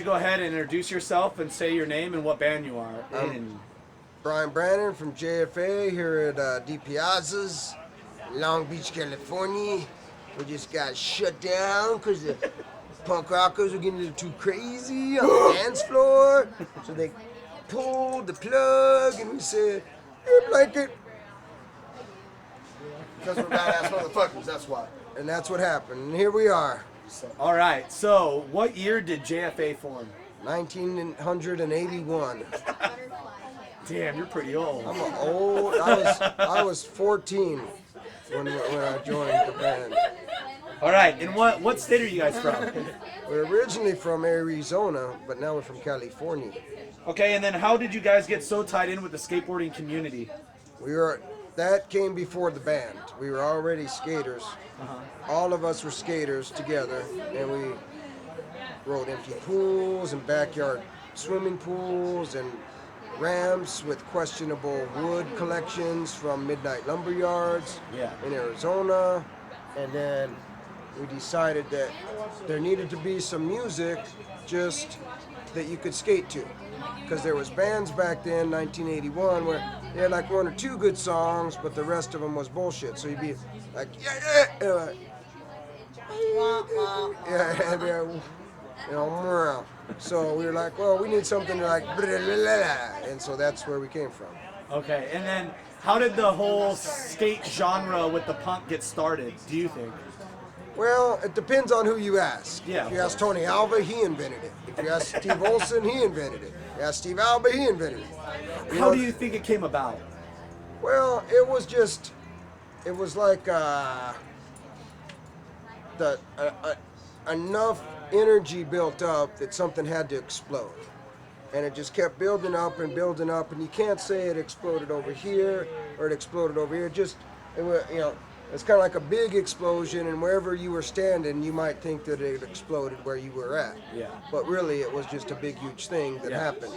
you go ahead and introduce yourself and say your name and what band you are in? Brannon from JFA here at PIAZZAS, Long Beach, California. We just got shut down because the punk rockers were getting a little too crazy on the dance floor. So they pulled the plug and we said, "Hey, blanket." Because we're badass motherfuckers, that's why. And that's what happened. And here we are. All right. So, what year did JFA form? 1981. Damn, you're pretty old. I'm old. I was 14 when I joined the band. All right. And what state are you guys from? We're originally from Arizona, but now we're from California. Okay. And then how did you guys get so tied in with the skateboarding community? That came before the band. We were already skaters. All of us were skaters together, and we rode empty pools and backyard swimming pools and ramps with questionable wood collections from Midnight Lumber Yards in Arizona. And then we decided that there needed to be some music just that you could skate to. Because there was bands back then, 1981, where they had like one or two good songs, but the rest of them was bullshit. So you'd be like, So we were like, well, we need something like, and so that's where we came from. Okay, and then how did the whole skate genre with the punk get started, do you think? Well, it depends on who you ask. Yeah, if you ask Tony Alva, he invented it. If you ask Steve Olson, he invented it. If you ask Steve Alba, he invented it. How do you think it came about? Well, it was like enough energy built up that something had to explode. And it just kept building up, and you can't say it exploded over here or it exploded over here. It's kind of like a big explosion, and wherever you were standing, you might think that it exploded where you were at. Yeah. But really, it was just a big, huge thing that happened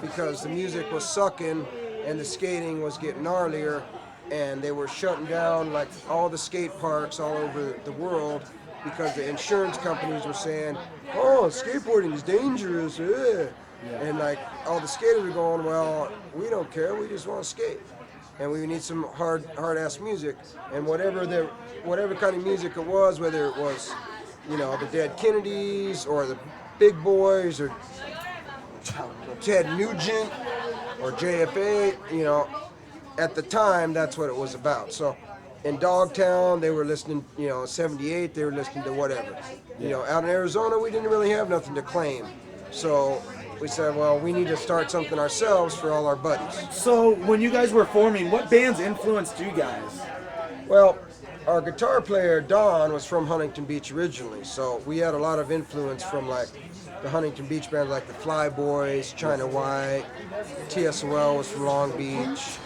because the music was sucking and the skating was getting gnarlier, and they were shutting down like all the skate parks all over the world because the insurance companies were saying, "Oh, skateboarding is dangerous." And like all the skaters were going, "Well, we don't care. We just want to skate." And we need some hard ass music, and whatever kind of music it was, whether it was, the Dead Kennedys or the Big Boys or Ted Nugent or JFA, at the time that's what it was about. So in Dogtown they were listening, 78 they were listening to whatever. Out in Arizona we didn't really have nothing to claim, so we said, well, we need to start something ourselves for all our buddies. So when you guys were forming, what bands influenced you guys? Well, our guitar player, Don, was from Huntington Beach originally, so we had a lot of influence from like the Huntington Beach bands like the Flyboys, China White, TSOL was from Long Beach,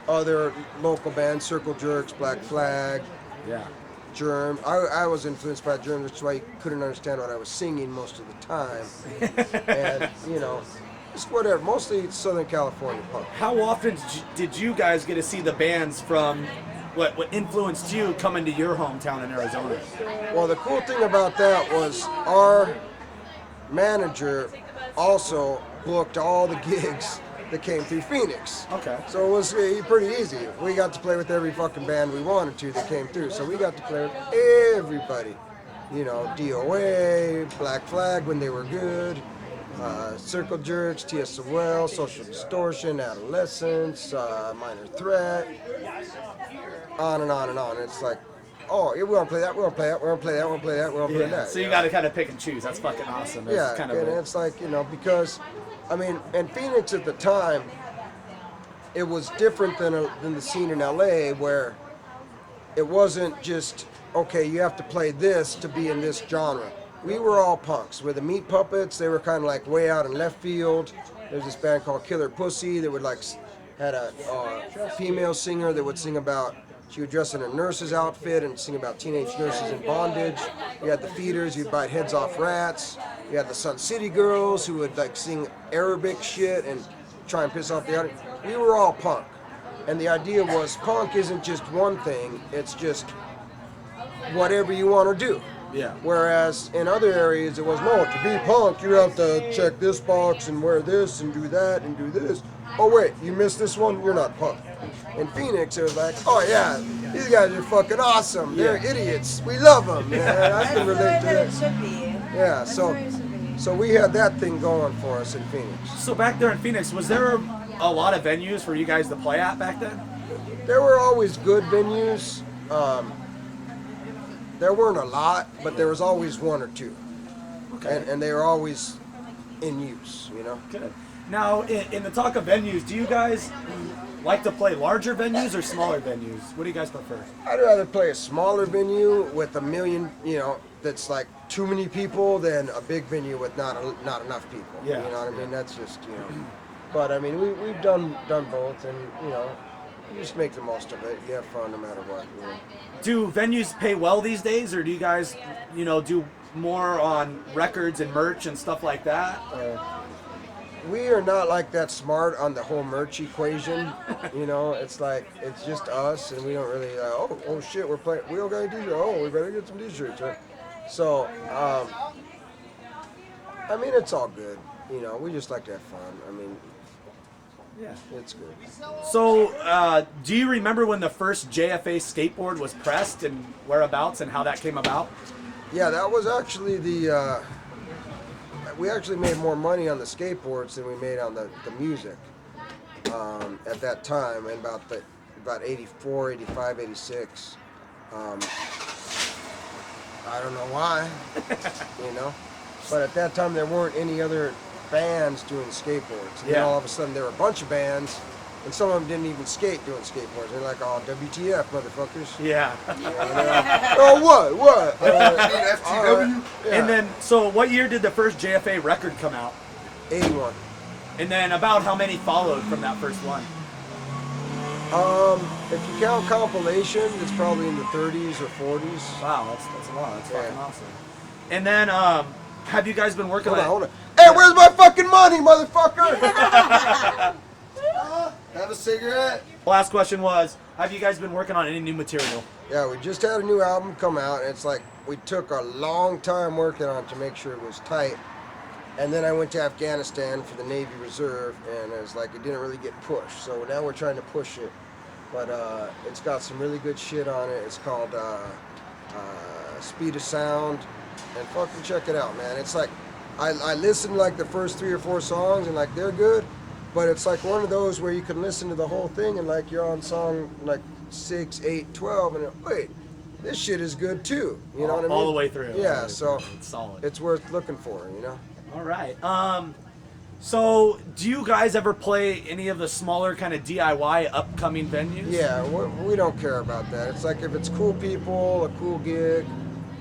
other local bands, Circle Jerks, Black Flag. Germ. I was influenced by Germ, which is why you couldn't understand what I was singing most of the time. And, just whatever, mostly Southern California punk. How often did you guys get to see the bands from what influenced you coming to your hometown in Arizona? Well, the cool thing about that was our manager also booked all the gigs that came through Phoenix. Okay. So it was pretty easy. We got to play with every fucking band we wanted to that came through. So we got to play with everybody. DOA, Black Flag when they were good, Circle Jerks, TSOL, Social Distortion, Adolescence, Minor Threat, on and on and on. It's like, oh, yeah, we want to play that, we want to play that, we want to play that, we want to play that, we want to play that. So you got to kind of pick and choose. That's fucking awesome. It's like, because, and Phoenix at the time, it was different than the scene in LA, where it wasn't just, okay, you have to play this to be in this genre. We were all punks. We're the Meat Puppets. They were kind of like way out in left field. There's this band called Killer Pussy that had a female singer that would sing about, she would dress in a nurse's outfit and sing about teenage nurses in bondage. You had the Feeders who'd bite heads off rats. You had the Sun City Girls who would like sing Arabic shit and try and piss off the audience. We were all punk. And the idea was punk isn't just one thing, it's just whatever you want to do. Yeah. Whereas in other areas, it was, no, to be punk, you have to check this box and wear this and do that and do this. Oh, wait, you missed this one? You're not punk. In Phoenix, it was like, oh, yeah, these guys are fucking awesome. They're idiots. We love them, man. I can relate to that. It should be. Yeah, so we had that thing going for us in Phoenix. So back there in Phoenix, was there a lot of venues for you guys to play at back then? There were always good venues. There weren't a lot, but there was always one or two. Okay. And they were always in use, you know? Good. Now, in the talk of venues, do you guys like to play larger venues or smaller venues? What do you guys prefer? I'd rather play a smaller venue with a million, you know, that's like too many people than a big venue with not enough people. Yeah. You know what I mean? That's just, you know. But I mean, we've done both, and you know, you just make the most of it. You have fun no matter what. You know? Do venues pay well these days, or do you guys, you know, do more on records and merch and stuff like that? Or? We are not like that smart on the whole merch equation. You know, it's like it's just us, and we don't really. Oh shit, we're playing. We don't got any t-shirts. Oh, we better get some t-shirts. Right? So, I mean, it's all good. You know, we just like to have fun. I mean, Yeah. it's good. So, do you remember when the first JFA skateboard was pressed and whereabouts and how that came about? Yeah, that was actually the. We actually made more money on the skateboards than we made on the music at that time, in about 84, 85, 86. I don't know why, you know, but at that time there weren't any other bands doing skateboards. And then all of a sudden there were a bunch of bands, and some of them didn't even skate doing skateboards. They're like, oh, WTF, motherfuckers. Yeah. Oh, what? FTW? And then, so what year did the first JFA record come out? 81. And then about how many followed from that first one? If you count compilation, it's probably in the 30s or 40s. Wow, that's a lot. That's Yeah. fucking awesome. And then, have you guys been working Hold on. Hey, where's my fucking money, motherfucker? Have a cigarette? Last question was, have you guys been working on any new material? Yeah, we just had a new album come out, and it's like we took a long time working on it to make sure it was tight. And then I went to Afghanistan for the Navy Reserve, and it was like it didn't really get pushed. So now we're trying to push it. But it's got some really good shit on it. It's called Speed of Sound. And fucking check it out, man. It's like, I listened to like the first 3 or 4 songs, and like they're good. But it's like one of those where you can listen to the whole thing, and like you're on song like 6, 8, 12, and wait, this shit is good too. You know what I mean? All the way through. Yeah, so It's solid. it's worth looking for, you know? All right. So do you guys ever play any of the smaller kind of DIY upcoming venues? Yeah, we don't care about that. It's like if it's cool people, a cool gig,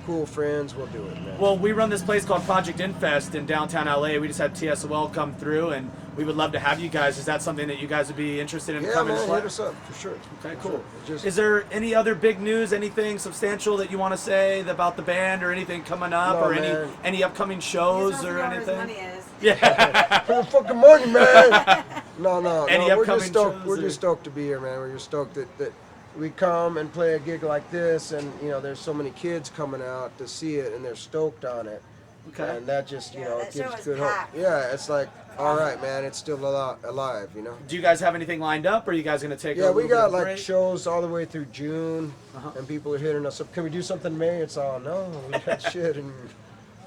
cool friends, we'll do it, man. Well, we run this place called Project Infest in downtown LA. We just had TSOL come through, and we would love to have you guys. Is that something that you guys would be interested in Yeah, coming man, to play? hit us up for sure. Okay, For cool. sure. Just- Is there any other big news, anything substantial that you want to say about the band, or anything coming up, No, or man. any upcoming shows or anything? Money is. Yeah. For the fucking money, man. No. Any We're upcoming just stoked. shows, We're or- just stoked to be here, man. We're just stoked that we come and play a gig like this, and you know, there's so many kids coming out to see it, and they're stoked on it. Okay. And that just, you Yeah, know, that it gives show is good hope. packed. Yeah, it's like, all right, man, it's still alive, you know. Do you guys have anything lined up, or are you guys gonna take? Yeah, a we little bit got of a like break? shows all the way through June, Uh-huh. and people are hitting us up. Can we do something in May? It's all no, we got shit. And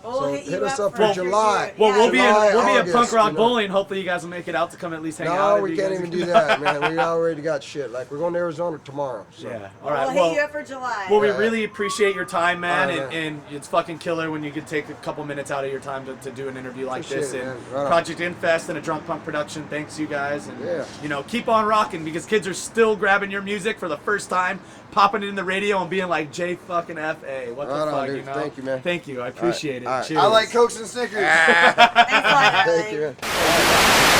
We'll so hit you hit us up for for sure. July. Well, we'll be July, in August, Punk Rock you know. Bowling. Hopefully, you guys will make it out to come at least hang out. No, if we you can't guys even can- do that, man. We already got shit. Like we're going to Arizona tomorrow. So. Yeah. All right. We'll Well, hit you up for July. well, we Yeah. really appreciate your time, man, All right, and it's fucking killer when you could take a couple minutes out of your time to do an interview like Appreciate this. it, And man. Right on. Project Infest and a Drunk Punk production. Thanks, you guys, and Yeah. you know, keep on rocking because kids are still grabbing your music for the first time, popping it in the radio and being like, J fucking F A. What the Right on, fuck, dude. you know? Thank you, man. Thank you. I appreciate All right. it. Cheers. I like Cokes and Snickers. Thanks a lot, Thank Riley. you. Man.